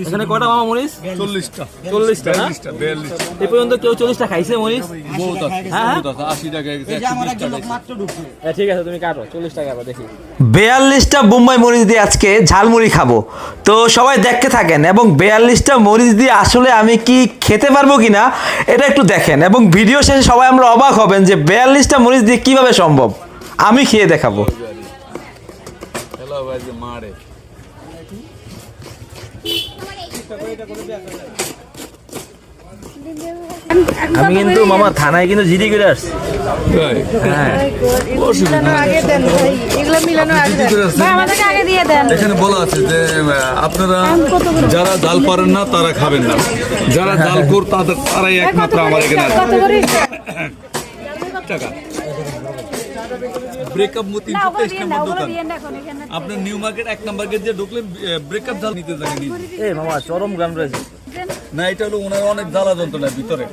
এখানে কয়টা মামা মরিচ? 40টা 40টা না? 42 এই পর্যন্ত কেউ 40টা খাইছে মরিচ? বহুত আছে, হ্যাঁ? বহুত আছে, 80 টাকা গেছে, 120 টাকা গেছে। হ্যাঁ, ঠিক আছে, তুমি কাটো 40 টাকা কাটো দেখি। 42টা বোম্বাই মরিচ দিয়ে আজকে ঝালমুড়ি খাবো, তো সবাই দেখতে থাকেন এবং 42টা মরিচ দিয়ে আসলে আমি কি খেতে পারবো কিনা এটা একটু দেখেন, এবং ভিডিও শেষে সবাই আমরা অবাক হবেন যে 42টা মরিচ দিয়ে কিভাবে সম্ভব। আমি খেয়ে দেখাবো। হ্যালো ভাই যে মারে আমি কিন্তু মামা থানায় কিন্তু জিডি করে আসছি। ভাই হ্যাঁ, এখানে বলা আছে যে আপনারা যারা জাল পারেন না তারা খাবেন না, যারা জাল কর তারাই একমাত্র আমার এখানে আছে। টাকা ব্রেকআপ 323 নম্বর দোকান, আপনার নিউ মার্কেট 1 নম্বর গেট দিয়ে ঢুকলে ব্রেকআপ জাল নিতে যাবেন। এই মামা চরম গান রয়েছে। না, এটা হলো ওনার অনেক জ্বালা যন্ত্রণার ভিতরে।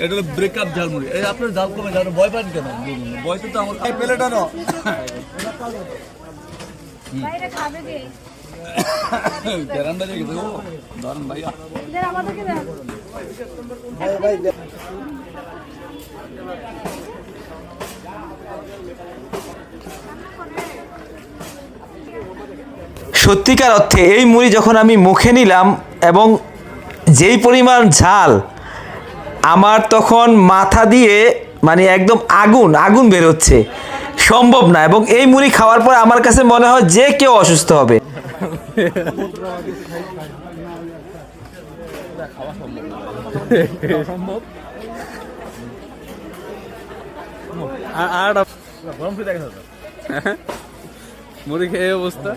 এটা হলো ব্রেকআপ ঝালমুড়ি। এই আপনার জাল কমে যাবে, ভয় পান কেন? ভয় তো আমার প্লেট আনো। বেরান্ডা দিয়ে গেছে, ও দারুন ভাইয়া। সত্যিকার অর্থে এই মুড়ি যখন আমি মুখে নিলাম এবং যেই পরিমাণ ঝাল, আমার তখন মাথা দিয়ে মানে একদম আগুন আগুন বের হচ্ছে, সম্ভব না। এবং এই মুড়ি খাওয়ার পর আমার কাছে মনে হয় যে কেউ অসুস্থ হবে। আর গরম করে দেখা মুড়ি খেয়ে অবস্থা।